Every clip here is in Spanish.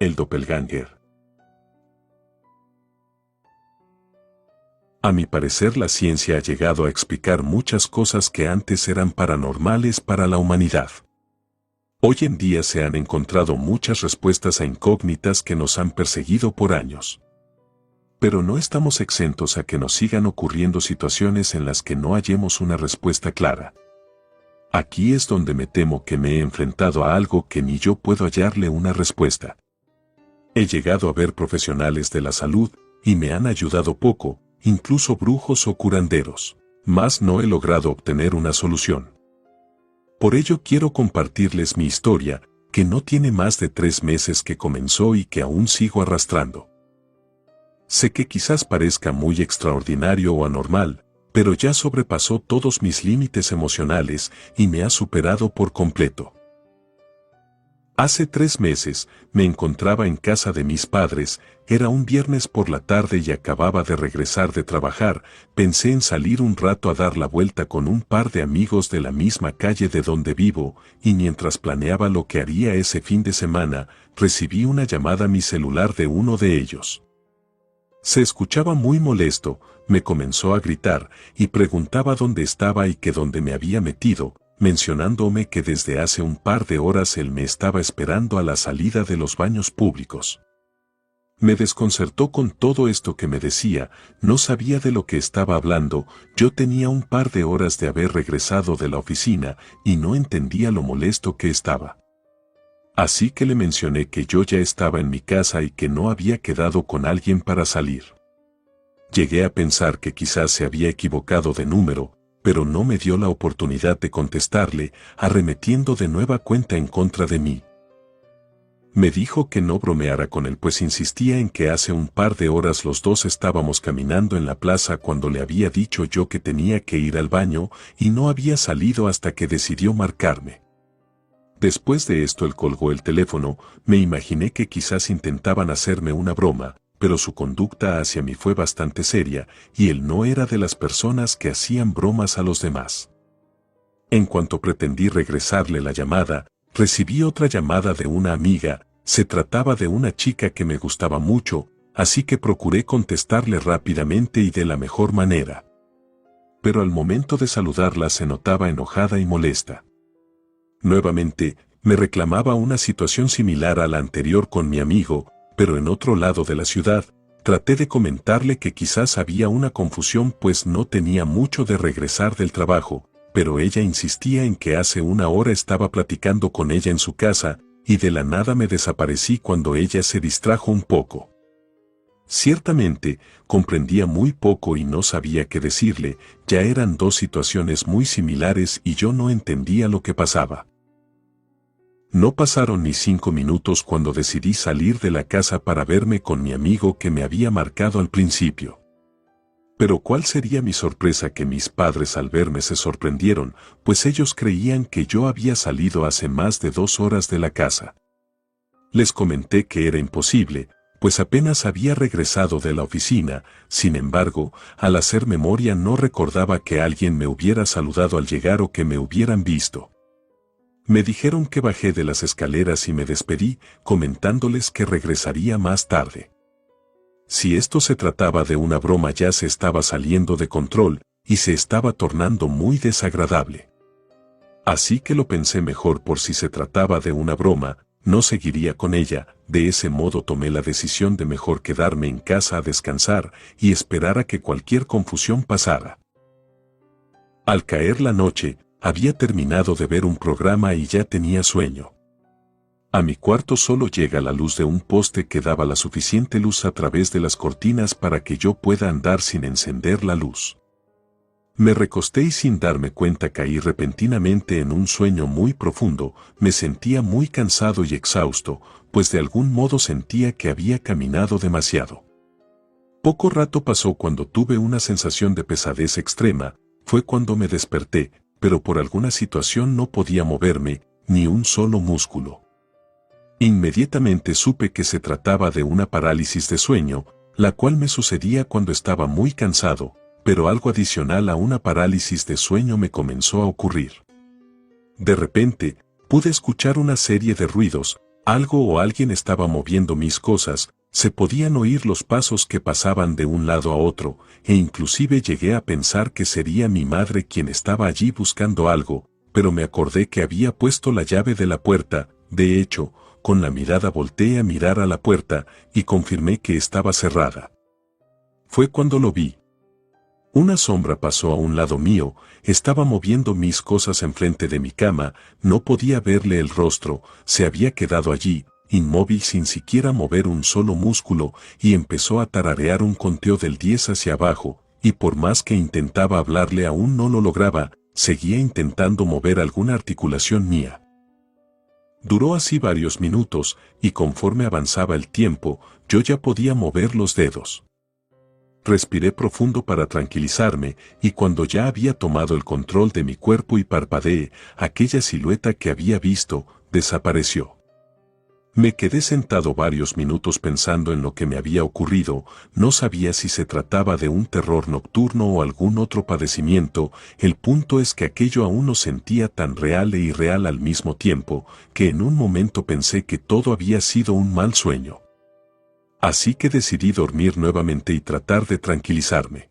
El doppelganger. A mi parecer, la ciencia ha llegado a explicar muchas cosas que antes eran paranormales para la humanidad. Hoy en día se han encontrado muchas respuestas a incógnitas que nos han perseguido por años. Pero no estamos exentos a que nos sigan ocurriendo situaciones en las que no hallemos una respuesta clara. Aquí es donde me temo que me he enfrentado a algo que ni yo puedo hallarle una respuesta. He llegado a ver profesionales de la salud y me han ayudado poco, incluso brujos o curanderos, mas no he logrado obtener una solución. Por ello quiero compartirles mi historia, que no tiene más de 3 meses que comenzó y que aún sigo arrastrando. Sé que quizás parezca muy extraordinario o anormal, pero ya sobrepasó todos mis límites emocionales y me ha superado por completo. Hace 3 meses, me encontraba en casa de mis padres, era un viernes por la tarde y acababa de regresar de trabajar. Pensé en salir un rato a dar la vuelta con un par de amigos de la misma calle de donde vivo, y mientras planeaba lo que haría ese fin de semana, recibí una llamada a mi celular de uno de ellos. Se escuchaba muy molesto, me comenzó a gritar, y preguntaba dónde estaba y que dónde me había metido, mencionándome que desde hace un par de horas él me estaba esperando a la salida de los baños públicos. Me desconcertó con todo esto que me decía, no sabía de lo que estaba hablando, yo tenía un par de horas de haber regresado de la oficina y no entendía lo molesto que estaba. Así que le mencioné que yo ya estaba en mi casa y que no había quedado con alguien para salir. Llegué a pensar que quizás se había equivocado de número, pero no me dio la oportunidad de contestarle, arremetiendo de nueva cuenta en contra de mí. Me dijo que no bromeara con él, pues insistía en que hace un par de horas los dos estábamos caminando en la plaza cuando le había dicho yo que tenía que ir al baño y no había salido hasta que decidió marcarme. Después de esto él colgó el teléfono, me imaginé que quizás intentaban hacerme una broma, pero su conducta hacia mí fue bastante seria, y él no era de las personas que hacían bromas a los demás. En cuanto pretendí regresarle la llamada, recibí otra llamada de una amiga. Se trataba de una chica que me gustaba mucho, así que procuré contestarle rápidamente y de la mejor manera. Pero al momento de saludarla se notaba enojada y molesta. Nuevamente, me reclamaba una situación similar a la anterior con mi amigo, pero en otro lado de la ciudad. Traté de comentarle que quizás había una confusión pues no tenía mucho de regresar del trabajo, pero ella insistía en que hace una hora estaba platicando con ella en su casa, y de la nada me desaparecí cuando ella se distrajo un poco. Ciertamente, comprendía muy poco y no sabía qué decirle, ya eran 2 situaciones muy similares y yo no entendía lo que pasaba. No pasaron ni 5 minutos cuando decidí salir de la casa para verme con mi amigo que me había marcado al principio. Pero ¿cuál sería mi sorpresa que mis padres al verme se sorprendieron, pues ellos creían que yo había salido hace más de 2 horas de la casa. Les comenté que era imposible, pues apenas había regresado de la oficina. Sin embargo, al hacer memoria no recordaba que alguien me hubiera saludado al llegar o que me hubieran visto. Me dijeron que bajé de las escaleras y me despedí, comentándoles que regresaría más tarde. Si esto se trataba de una broma ya se estaba saliendo de control y se estaba tornando muy desagradable. Así que lo pensé mejor. Por si se trataba de una broma, no seguiría con ella. De ese modo tomé la decisión de mejor quedarme en casa a descansar y esperar a que cualquier confusión pasara. Al caer la noche, había terminado de ver un programa y ya tenía sueño. A mi cuarto solo llega la luz de un poste que daba la suficiente luz a través de las cortinas para que yo pueda andar sin encender la luz. Me recosté y sin darme cuenta caí repentinamente en un sueño muy profundo. Me sentía muy cansado y exhausto, pues de algún modo sentía que había caminado demasiado. Poco rato pasó cuando tuve una sensación de pesadez extrema. Fue cuando me desperté, pero por alguna situación no podía moverme, ni un solo músculo. Inmediatamente supe que se trataba de una parálisis de sueño, la cual me sucedía cuando estaba muy cansado, pero algo adicional a una parálisis de sueño me comenzó a ocurrir. De repente, pude escuchar una serie de ruidos, Algo o alguien estaba moviendo mis cosas, se podían oír los pasos que pasaban de un lado a otro, e inclusive llegué a pensar que sería mi madre quien estaba allí buscando algo, pero me acordé que había puesto la llave de la puerta. De hecho, con la mirada volteé a mirar a la puerta y confirmé que estaba cerrada. Fue cuando lo vi. Una sombra pasó a un lado mío, estaba moviendo mis cosas enfrente de mi cama, no podía verle el rostro, se había quedado allí, inmóvil sin siquiera mover un solo músculo, y empezó a tararear un conteo del 10 hacia abajo, y por más que intentaba hablarle aún no lo lograba, seguía intentando mover alguna articulación mía. Duró así varios minutos, y conforme avanzaba el tiempo, yo ya podía mover los dedos. Respiré profundo para tranquilizarme, y cuando ya había tomado el control de mi cuerpo y parpadeé, aquella silueta que había visto, desapareció. Me quedé sentado varios minutos pensando en lo que me había ocurrido, no sabía si se trataba de un terror nocturno o algún otro padecimiento, el punto es que aquello aún lo sentía tan real e irreal al mismo tiempo, que en un momento pensé que todo había sido un mal sueño. Así que decidí dormir nuevamente y tratar de tranquilizarme.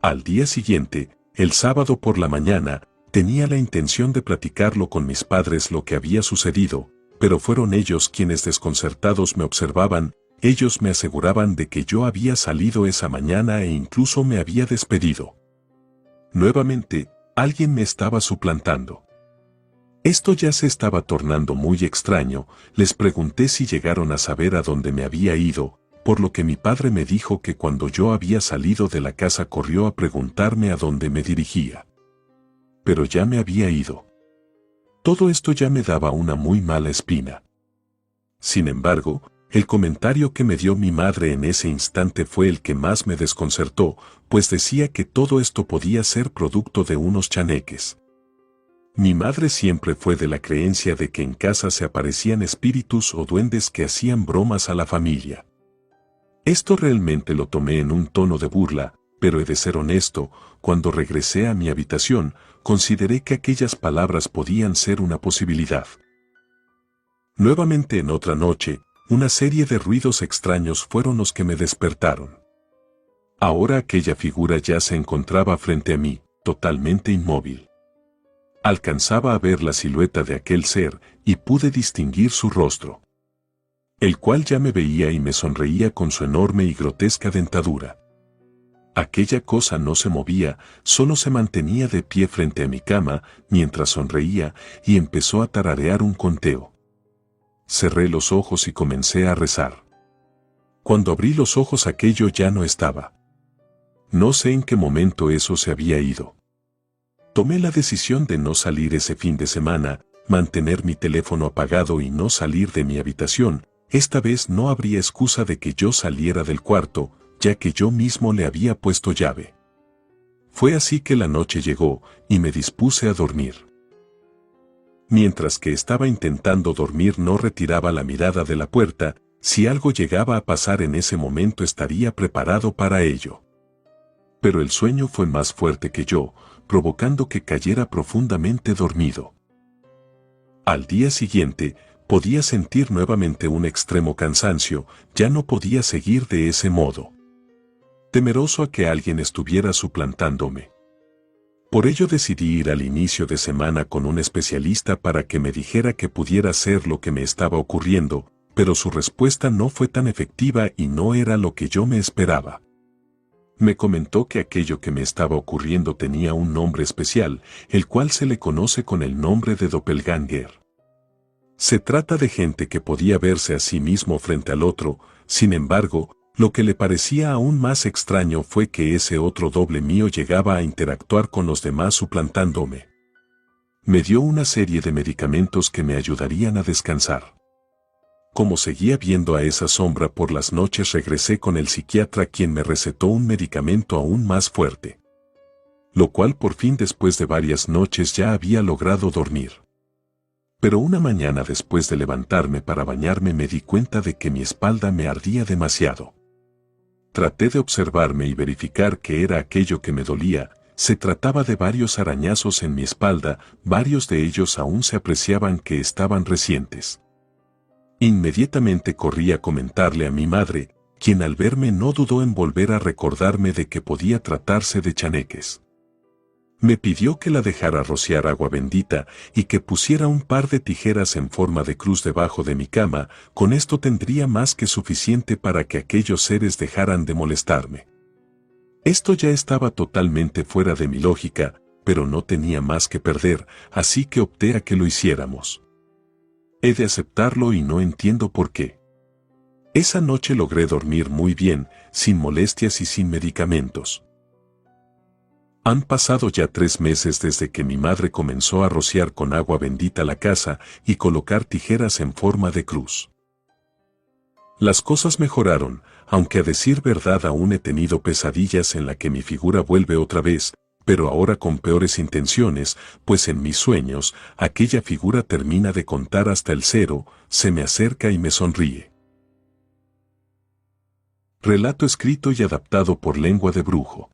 Al día siguiente, el sábado por la mañana, tenía la intención de platicarlo con mis padres lo que había sucedido, pero fueron ellos quienes desconcertados me observaban, ellos me aseguraban de que yo había salido esa mañana e incluso me había despedido. Nuevamente, alguien me estaba suplantando. Esto ya se estaba tornando muy extraño, les pregunté si llegaron a saber a dónde me había ido, por lo que mi padre me dijo que cuando yo había salido de la casa corrió a preguntarme a dónde me dirigía. Pero ya me había ido. Todo esto ya me daba una muy mala espina. Sin embargo, el comentario que me dio mi madre en ese instante fue el que más me desconcertó, pues decía que todo esto podía ser producto de unos chaneques. Mi madre siempre fue de la creencia de que en casa se aparecían espíritus o duendes que hacían bromas a la familia. Esto realmente lo tomé en un tono de burla, pero he de ser honesto, cuando regresé a mi habitación, consideré que aquellas palabras podían ser una posibilidad. Nuevamente en otra noche, una serie de ruidos extraños fueron los que me despertaron. Ahora aquella figura ya se encontraba frente a mí, totalmente inmóvil. Alcanzaba a ver la silueta de aquel ser, y pude distinguir su rostro, el cual ya me veía y me sonreía con su enorme y grotesca dentadura. Aquella cosa no se movía, solo se mantenía de pie frente a mi cama, mientras sonreía, y empezó a tararear un conteo. Cerré los ojos y comencé a rezar. Cuando abrí los ojos aquello ya no estaba. No sé en qué momento eso se había ido. Tomé la decisión de no salir ese fin de semana, mantener mi teléfono apagado y no salir de mi habitación. Esta vez no habría excusa de que yo saliera del cuarto, ya que yo mismo le había puesto llave. Fue así que la noche llegó, y me dispuse a dormir. Mientras que estaba intentando dormir no retiraba la mirada de la puerta, si algo llegaba a pasar en ese momento estaría preparado para ello. Pero el sueño fue más fuerte que yo, provocando que cayera profundamente dormido. Al día siguiente, podía sentir nuevamente un extremo cansancio, ya no podía seguir de ese modo. Temeroso a que alguien estuviera suplantándome. Por ello decidí ir al inicio de semana con un especialista para que me dijera que pudiera ser lo que me estaba ocurriendo, pero su respuesta no fue tan efectiva y no era lo que yo me esperaba. Me comentó que aquello que me estaba ocurriendo tenía un nombre especial, el cual se le conoce con el nombre de doppelganger. Se trata de gente que podía verse a sí mismo frente al otro, sin embargo, lo que le parecía aún más extraño fue que ese otro doble mío llegaba a interactuar con los demás suplantándome. Me dio una serie de medicamentos que me ayudarían a descansar. Como seguía viendo a esa sombra por las noches regresé con el psiquiatra quien me recetó un medicamento aún más fuerte. Lo cual por fin después de varias noches ya había logrado dormir. Pero una mañana después de levantarme para bañarme me di cuenta de que mi espalda me ardía demasiado. Traté de observarme y verificar qué era aquello que me dolía, se trataba de varios arañazos en mi espalda, varios de ellos aún se apreciaban que estaban recientes. Inmediatamente corrí a comentarle a mi madre, quien al verme no dudó en volver a recordarme de que podía tratarse de chaneques. Me pidió que la dejara rociar agua bendita y que pusiera un par de tijeras en forma de cruz debajo de mi cama, con esto tendría más que suficiente para que aquellos seres dejaran de molestarme. Esto ya estaba totalmente fuera de mi lógica, pero no tenía más que perder, así que opté a que lo hiciéramos. He de aceptarlo y no entiendo por qué. Esa noche logré dormir muy bien, sin molestias y sin medicamentos. Han pasado ya 3 meses desde que mi madre comenzó a rociar con agua bendita la casa y colocar tijeras en forma de cruz. Las cosas mejoraron, aunque a decir verdad aún he tenido pesadillas en la que mi figura vuelve otra vez, pero ahora con peores intenciones, pues en mis sueños, aquella figura termina de contar hasta el 0, se me acerca y me sonríe. Relato escrito y adaptado por Lengua de Brujo.